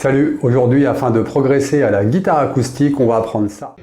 Salut, aujourd'hui afin de progresser à la guitare acoustique, on va apprendre ça.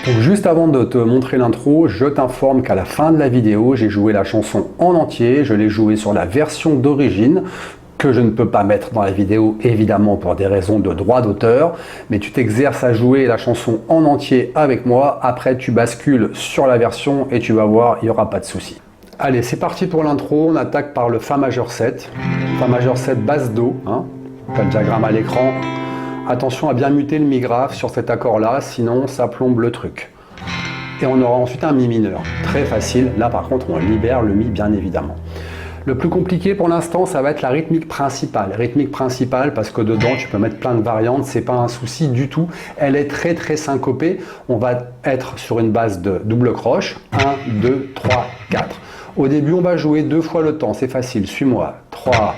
Donc juste avant de te montrer l'intro, je t'informe qu'à la fin de la vidéo, j'ai joué la chanson en entier. Je l'ai jouée sur la version d'origine, que je ne peux pas mettre dans la vidéo, évidemment pour des raisons de droit d'auteur. Mais tu t'exerces à jouer la chanson en entier avec moi. Après, tu bascules sur la version et tu vas voir, il n'y aura pas de souci. Allez, c'est parti pour l'intro. On attaque par le Fa majeur 7. Fa majeur 7, basse Do. Tu as le diagramme à l'écran. Attention à bien muter le mi grave sur cet accord-là, sinon ça plombe le truc. Et on aura ensuite un mi mineur. Très facile. Là, par contre, on libère le mi, bien évidemment. Le plus compliqué pour l'instant, ça va être la rythmique principale. Rythmique principale parce que dedans, tu peux mettre plein de variantes. C'est pas un souci du tout. Elle est très syncopée. On va être sur une base de double croche. 1, 2, 3, 4. Au début, on va jouer 2 fois le temps. C'est facile. Suis-moi. 3,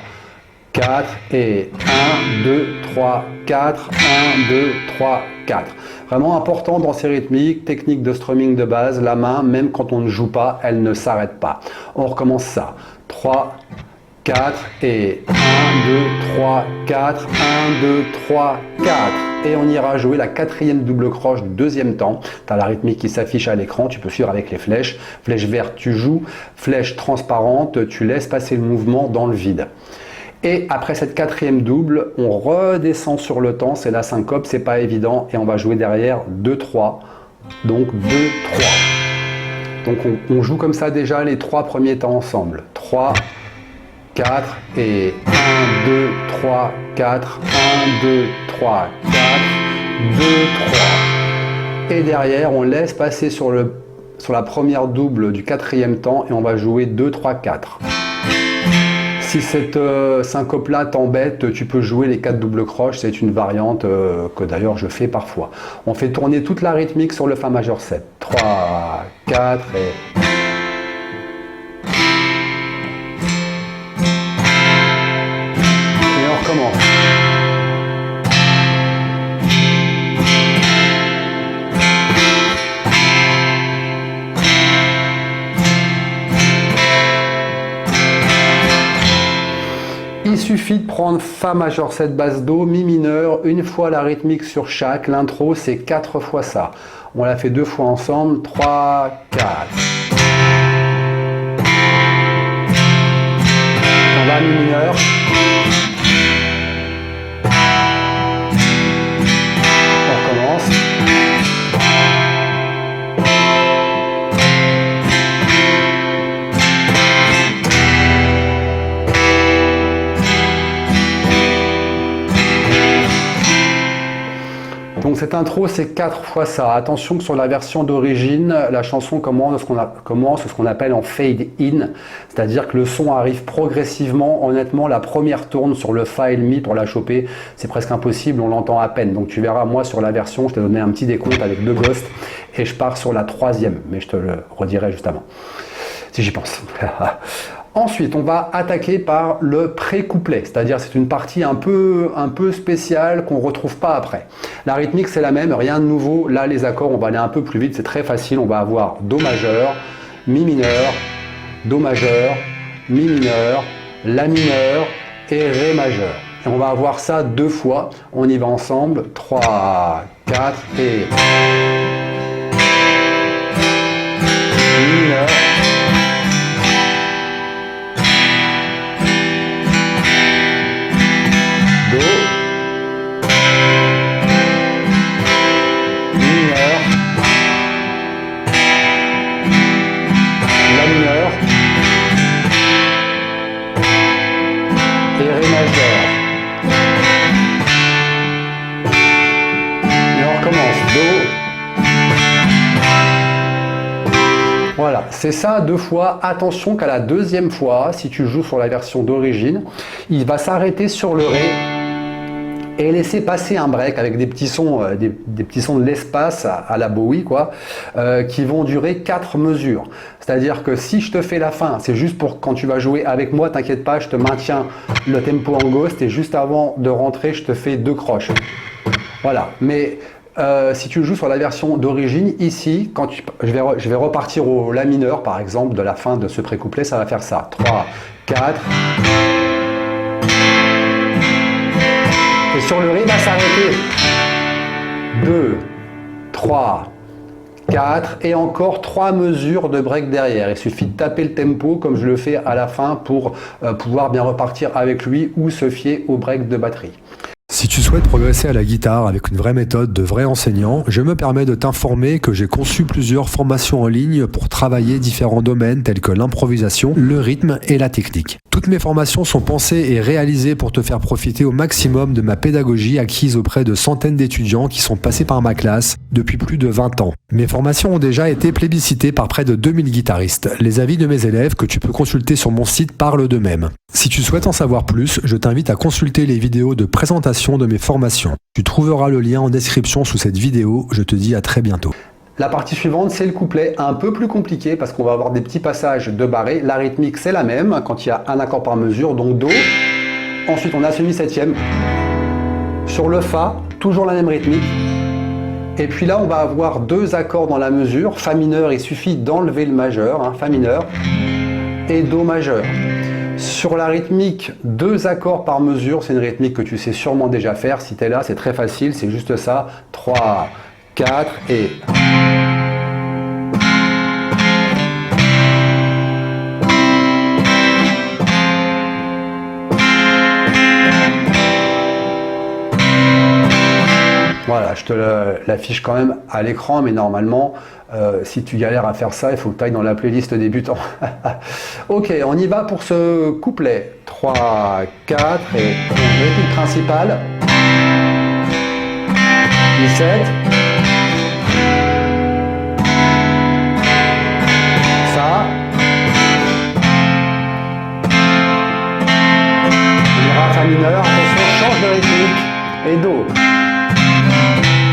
4 et 1, 2, 3, 4, 1, 2, 3, 4. Vraiment important dans ces rythmiques, technique de strumming de base, la main, même quand on ne joue pas, elle ne s'arrête pas. On recommence ça. 3, 4 et 1, 2, 3, 4, 1, 2, 3, 4. Et on ira jouer la 4e double croche du deuxième temps. Tu as la rythmique qui s'affiche à l'écran, tu peux suivre avec les flèches. Flèche verte, tu joues. Flèche transparente, tu laisses passer le mouvement dans le vide. Et après cette 4e double, on redescend sur le temps, c'est la syncope, c'est pas évident, et on va jouer derrière 2-3, donc 2-3. Donc on joue comme ça déjà les 3 premiers temps ensemble. 3, 4 et 1, 2, 3, 4, 1, 2, 3, 4, 2, 3. Et derrière, on laisse passer sur la première double du 4e temps et on va jouer 2, 3, 4. Si cette syncope-là t'embête, tu peux jouer les 4 doubles croches, c'est une variante que d'ailleurs je fais parfois. On fait tourner toute la rythmique sur le Fa majeur 7. 3, 4 et... Et on recommence. Il suffit de prendre Fa majeur 7 basse Do, Mi mineur, une fois la rythmique sur chaque. L'intro, c'est 4 fois ça. On l'a fait 2 fois ensemble. 3, 4. On va à Mi mineur. On recommence. Donc cette intro, c'est 4 fois ça. Attention que sur la version d'origine, la chanson commence ce qu'on appelle en fade in, c'est-à-dire que le son arrive progressivement. Honnêtement, la première tourne sur le Fa et le Mi pour la choper, c'est presque impossible, on l'entend à peine. Donc tu verras, moi sur la version, je t'ai donné un petit décompte avec 2 ghosts et je pars sur la 3e, mais je te le redirai juste avant, si j'y pense. Ensuite, on va attaquer par le pré-couplet, c'est-à-dire c'est une partie un peu spéciale qu'on ne retrouve pas après. La rythmique, c'est la même, rien de nouveau. Là, les accords, on va aller un peu plus vite, c'est très facile. On va avoir Do majeur, Mi mineur, Do majeur, Mi mineur, La mineur et Ré majeur. Et on va avoir ça 2 fois. On y va ensemble. 3, 4 et... Mi mineur. Voilà, c'est ça 2 fois. Attention qu'à la 2e fois, si tu joues sur la version d'origine, il va s'arrêter sur le Ré et laisser passer un break avec des petits sons, des petits sons de l'espace à la Bowie, quoi, qui vont durer 4 mesures. C'est-à-dire que si je te fais la fin, c'est juste pour quand tu vas jouer avec moi, t'inquiète pas, je te maintiens le tempo en ghost et juste avant de rentrer, je te fais 2 croches. Voilà, mais si tu joues sur la version d'origine, ici, je vais repartir au La mineur, par exemple, de la fin de ce pré-couplet, ça va faire ça. 3, 4... Et sur le Ré, il va s'arrêter. 2, 3, 4 et encore 3 mesures de break derrière. Il suffit de taper le tempo comme je le fais à la fin pour pouvoir bien repartir avec lui ou se fier au break de batterie. Si tu souhaites progresser à la guitare avec une vraie méthode de vrai enseignant, je me permets de t'informer que j'ai conçu plusieurs formations en ligne pour travailler différents domaines tels que l'improvisation, le rythme et la technique. Toutes mes formations sont pensées et réalisées pour te faire profiter au maximum de ma pédagogie acquise auprès de centaines d'étudiants qui sont passés par ma classe depuis plus de 20 ans. Mes formations ont déjà été plébiscitées par près de 2000 guitaristes. Les avis de mes élèves que tu peux consulter sur mon site parlent d'eux-mêmes. Si tu souhaites en savoir plus, je t'invite à consulter les vidéos de présentation de mes formations. Tu trouveras le lien en description sous cette vidéo. Je te dis à très bientôt. La partie suivante, c'est le couplet, un peu plus compliqué parce qu'on va avoir des petits passages de barré. La rythmique, c'est la même quand il y a un accord par mesure, donc Do. Ensuite, on a semi-septième. Sur le Fa, toujours la même rythmique. Et puis là, on va avoir 2 accords dans la mesure. Fa mineur, il suffit d'enlever le majeur, Fa mineur, et Do majeur. Sur la rythmique, 2 accords par mesure, c'est une rythmique que tu sais sûrement déjà faire. Si tu es là, c'est très facile, c'est juste ça. 3, 4 et... Voilà, je te l'affiche quand même à l'écran, mais normalement, si tu galères à faire ça, il faut que tu ailles dans la playlist débutant. Ok, on y va pour ce couplet. 3, 4 et rythmique principale. 17. Ça. On ira à Fa mineur, attention, change de rythmique. Et Do.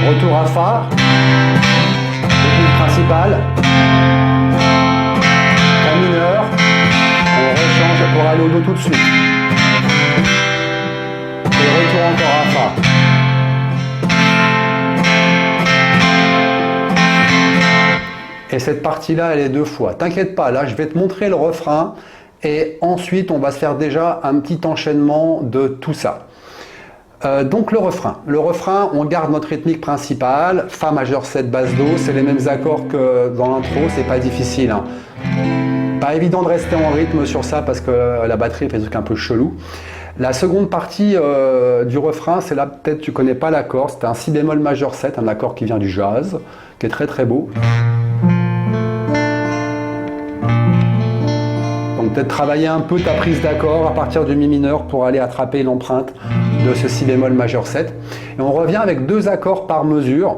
Retour à Fa, rythmique principale, Fa mineur, on rechange pour aller au Do tout de suite. Et retour encore à Fa. Et cette partie-là, elle est 2 fois. T'inquiète pas, là je vais te montrer le refrain et ensuite on va se faire déjà un petit enchaînement de tout ça. Donc le refrain, on garde notre rythmique principale, Fa majeur 7 basse Do, c'est les mêmes accords que dans l'intro, c'est pas difficile. Pas évident de rester en rythme sur ça parce que la batterie fait des trucs un peu chelou. La seconde partie du refrain, c'est là peut-être tu connais pas l'accord, c'est un Si bémol majeur 7, un accord qui vient du jazz, qui est très très beau. Donc peut-être travailler un peu ta prise d'accord à partir du Mi mineur pour aller attraper l'empreinte de ce Si bémol majeur 7. Et on revient avec 2 accords par mesure,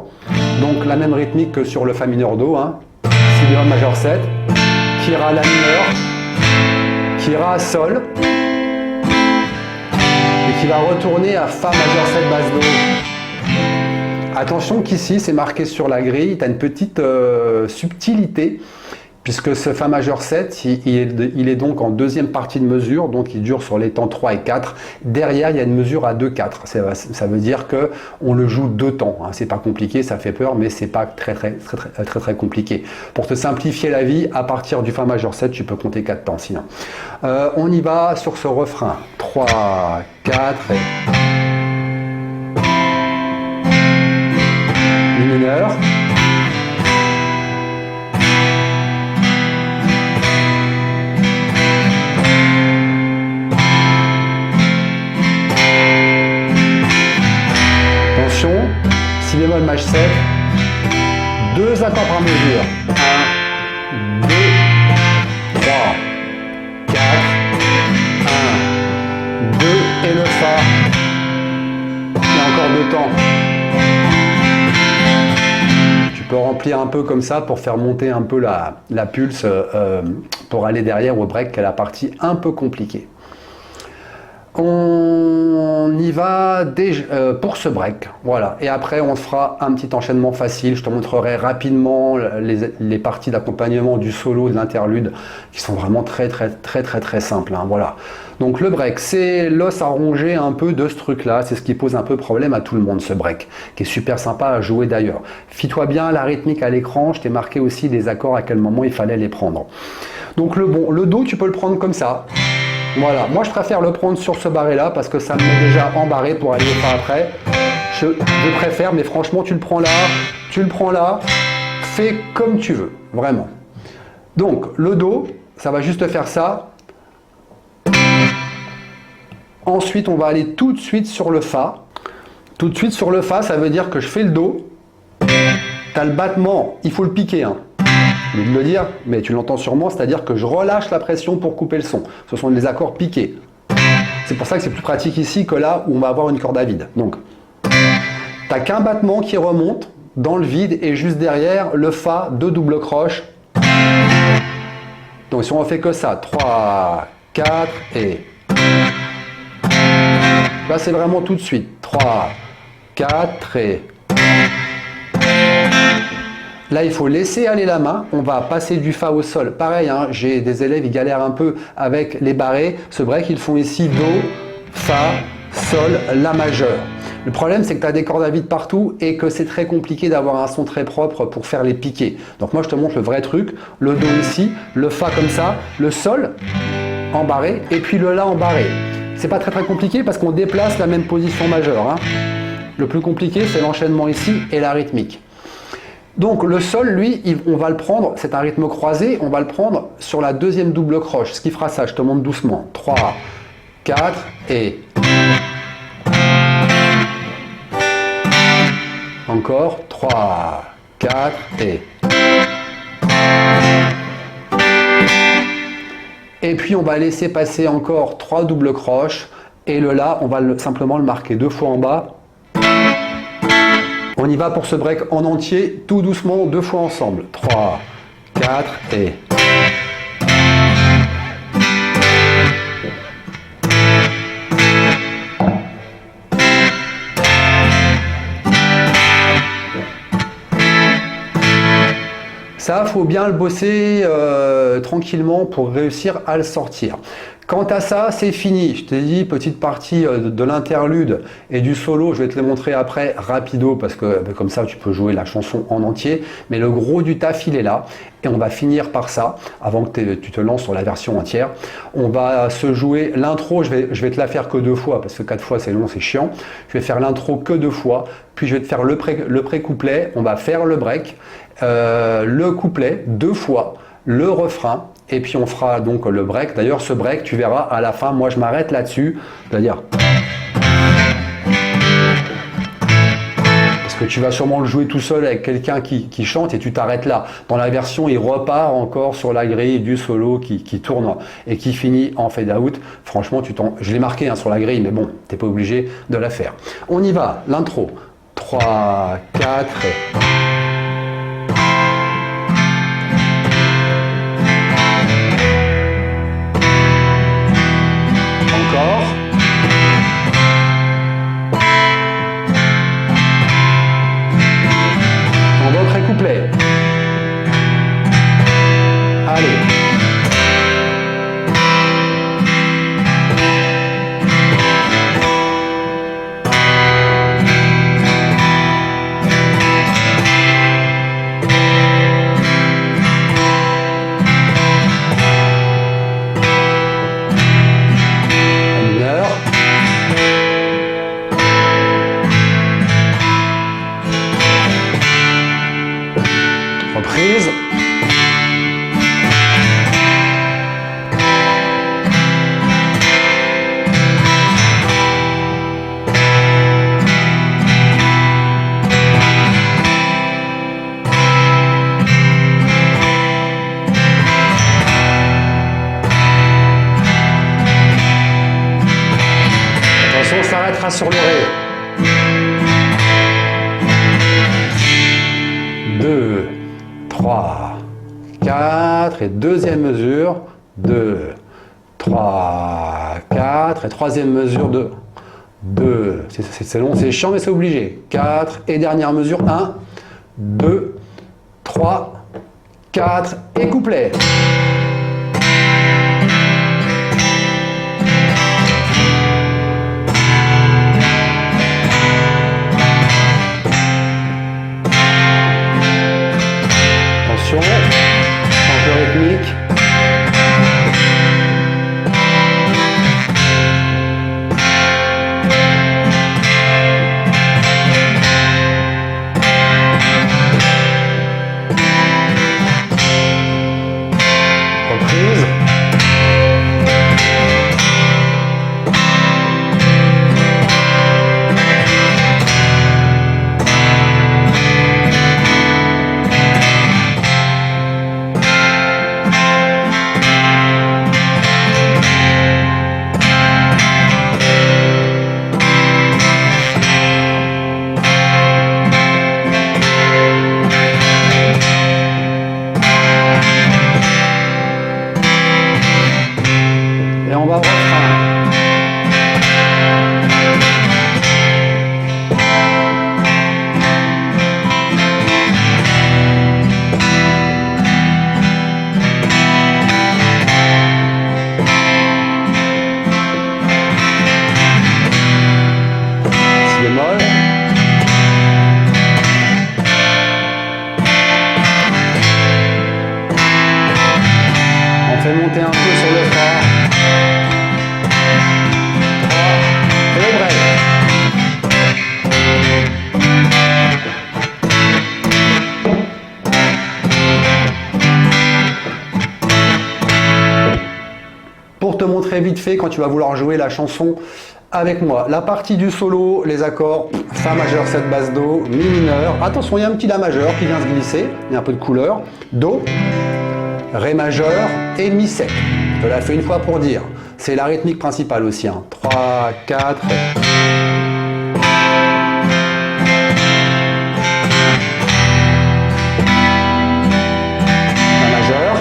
donc la même rythmique que sur le Fa mineur Do, Si bémol majeur 7, qui ira à La mineur, qui ira à Sol, et qui va retourner à Fa majeur 7 basse Do. Attention qu'ici, c'est marqué sur la grille, tu as une petite subtilité, puisque ce Fa majeur 7, il est donc en deuxième partie de mesure, donc il dure sur les temps 3 et 4. Derrière, il y a une mesure à 2/4. Ça veut dire qu'on le joue 2 temps. C'est pas compliqué, ça fait peur, mais c'est pas très compliqué. Pour te simplifier la vie, à partir du Fa majeur 7, tu peux compter 4 temps sinon. On y va sur ce refrain. 3, 4 et... Mi mineur. Si bémol maj 7, 2 accords par mesure. 1, 2, 3, 4, 1, 2 et le Fa. Il y a encore 2 temps. Tu peux remplir un peu comme ça pour faire monter un peu la pulse pour aller derrière au break, qui est la partie un peu compliquée. On y va pour ce break, voilà. Et après, on fera un petit enchaînement facile. Je te montrerai rapidement les parties d'accompagnement du solo, de l'interlude, qui sont vraiment très simples, hein, voilà. Donc le break, c'est l'os à ronger un peu de ce truc-là. C'est ce qui pose un peu problème à tout le monde, ce break, qui est super sympa à jouer d'ailleurs. Fie-toi bien la rythmique à l'écran. Je t'ai marqué aussi les accords, à quel moment il fallait les prendre. Donc le Do, tu peux le prendre comme ça. Voilà, moi je préfère le prendre sur ce barré là parce que ça me met déjà embarré pour aller le faire après. Je préfère, mais franchement tu le prends là, fais comme tu veux, vraiment. Donc le Do, ça va juste faire ça. Ensuite on va aller tout de suite sur le Fa. Tout de suite sur le Fa, ça veut dire que je fais le Do. T'as le battement, il faut le piquer, hein. Je vais te le dire, mais tu l'entends sûrement, c'est-à-dire que je relâche la pression pour couper le son. Ce sont des accords piqués. C'est pour ça que c'est plus pratique ici que là où on va avoir une corde à vide. Donc, tu n'as qu'un battement qui remonte dans le vide et juste derrière, le Fa, 2 doubles croches. Donc si on ne fait que ça, 3, 4 et... Là, c'est vraiment tout de suite. 3, 4 et... Là, il faut laisser aller la main. On va passer du Fa au Sol. Pareil, hein, j'ai des élèves, ils galèrent un peu avec les barrés. Ce break, ils font ici Do, Fa, Sol, La majeur. Le problème, c'est que tu as des cordes à vide partout et que c'est très compliqué d'avoir un son très propre pour faire les piqués. Donc moi, je te montre le vrai truc. Le Do ici, le Fa comme ça, le Sol en barré et puis le La en barré. C'est pas très compliqué parce qu'on déplace la même position majeure, hein. Le plus compliqué, c'est l'enchaînement ici et la rythmique. Donc le Sol, lui, on va le prendre, c'est un rythme croisé, on va le prendre sur la deuxième double croche. Ce qui fera ça, je te montre doucement. 3, 4 et... Encore. 3, 4 et... Et puis on va laisser passer encore 3 doubles croches. Et le La, on va simplement le marquer 2 fois en bas. On y va pour ce break en entier, tout doucement, 2 fois ensemble. 3, 4 et... Ça, faut bien le bosser tranquillement pour réussir à le sortir. Quant à ça, c'est fini. Je t'ai dit, petite partie de l'interlude et du solo, je vais te les montrer après rapido parce que comme ça, tu peux jouer la chanson en entier. Mais le gros du taf, il est là. Et on va finir par ça, avant que tu te lances sur la version entière. On va se jouer l'intro, je vais te la faire que 2 fois, parce que 4 fois c'est long, c'est chiant. Je vais faire l'intro que 2 fois, puis je vais te faire le pré-couplet, on va faire le break, le couplet 2 fois, le refrain, et puis on fera donc le break. D'ailleurs, ce break, tu verras à la fin, moi je m'arrête là-dessus, c'est-à-dire... Parce que tu vas sûrement le jouer tout seul avec quelqu'un qui chante et tu t'arrêtes là. Dans la version, il repart encore sur la grille du solo qui tourne et qui finit en fade out. Franchement, je l'ai marqué hein, sur la grille, mais bon, t'es pas obligé de la faire. On y va, l'intro. 3, 4 et... Couplet. Allez. Mineur. Reprise. Attention, on s'arrêtera sur le Ré. 2, 3, 4 et deuxième mesure, 2, 3, 4, et troisième mesure de 2, c'est long, c'est chiant mais c'est obligé, 4, et dernière mesure, 1, 2, 3, 4, et couplet. Attention, un peu rythmique. Reprise. Et on va au refrain. Si bémol. On fait monter un peu sur le fa. Et le break. Pour te montrer vite fait quand tu vas vouloir jouer la chanson avec moi, la partie du solo, les accords Fa majeur, 7 basse Do, Mi mineur. Attention, il y a un petit La majeur qui vient se glisser, il y a un peu de couleur. Do, Ré majeur et Mi 7. Je te la fais une fois pour dire. C'est la rythmique principale aussi. 3, 4. La majeur.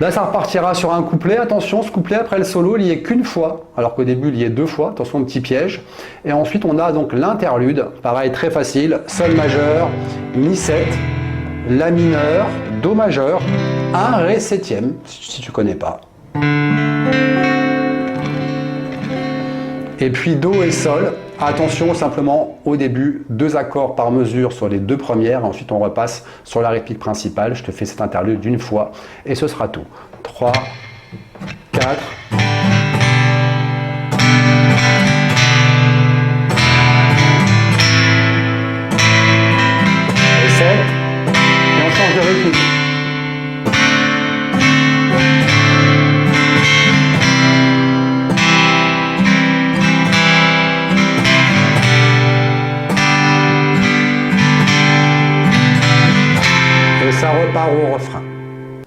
Là, ça repartira sur un couplet. Attention, ce couplet, après le solo, il n'y est qu'une fois, alors qu'au début, il y est deux fois. Attention, petit piège. Et ensuite, on a donc l'interlude. Pareil, très facile. Sol majeur, Mi 7, La mineur, Do majeur, 1 Ré septième, si tu ne connais pas. Et puis Do et Sol. Attention, simplement, au début, 2 accords par mesure sur les 2 premières. Ensuite, on repasse sur la rythmique principale. Je te fais cet interlude d'une fois et ce sera tout. 3, 4. Et 7. Et on change de rythmique. Ça repart au refrain.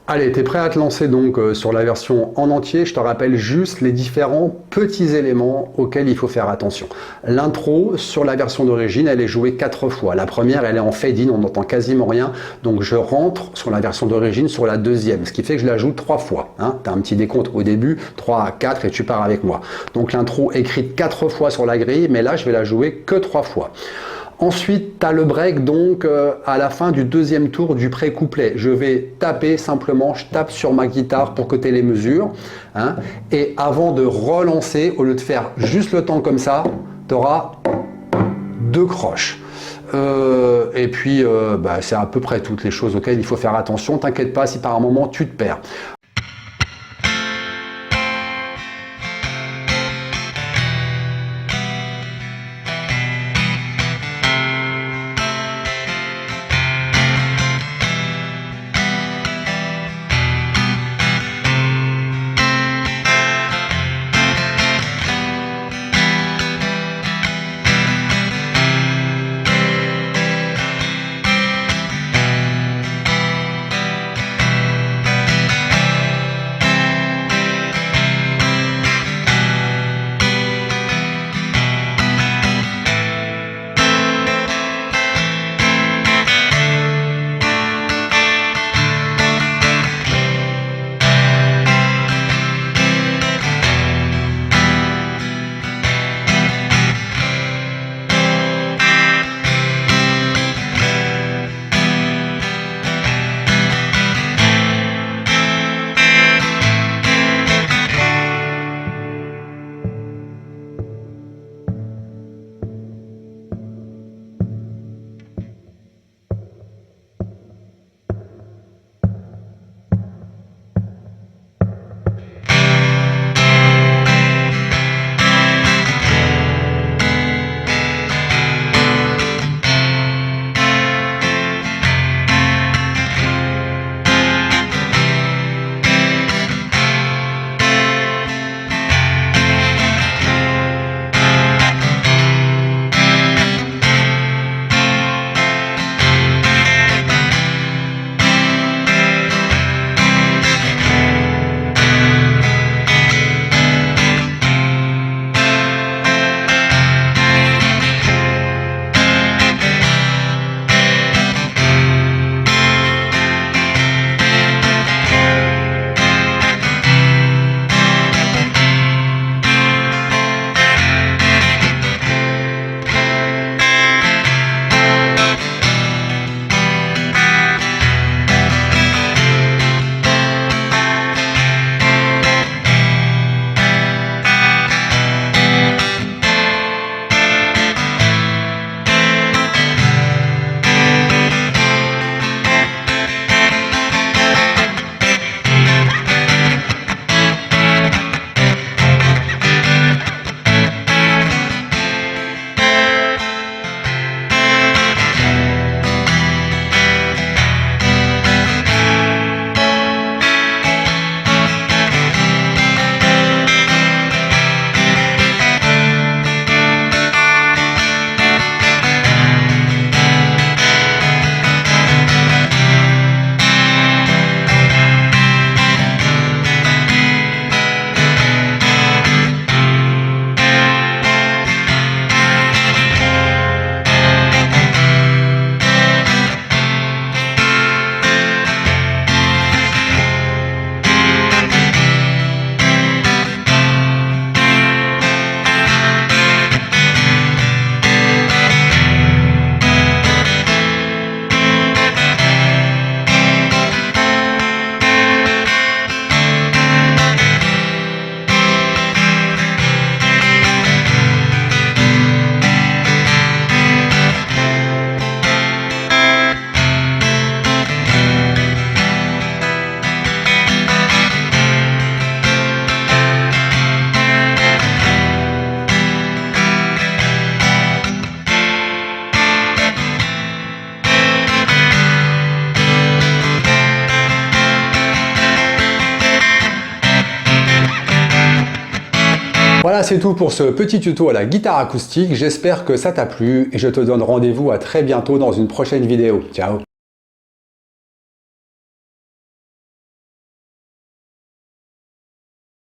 Allez, tu es prêt à te lancer donc sur la version en entier. Je te rappelle juste les différents petits éléments auxquels il faut faire attention. L'intro sur la version d'origine, elle est jouée 4 fois. La première, elle est en fade-in, on n'entend quasiment rien. Donc je rentre sur la version d'origine sur la deuxième, ce qui fait que je la joue 3 fois. Hein. Tu as un petit décompte au début, 3, 4 et tu pars avec moi. Donc l'intro écrite 4 fois sur la grille, mais là je vais la jouer que 3 fois. Ensuite, tu as le break donc à la fin du deuxième tour du pré-couplet. Je vais taper simplement, je tape sur ma guitare pour que tu aies les mesures. Hein, et avant de relancer, au lieu de faire juste le temps comme ça, tu auras 2 croches. Et puis, c'est à peu près toutes les choses auxquelles il faut faire attention. T'inquiète pas si par un moment tu te perds. Voilà, c'est tout pour ce petit tuto à la guitare acoustique. J'espère que ça t'a plu et je te donne rendez-vous à très bientôt dans une prochaine vidéo. Ciao!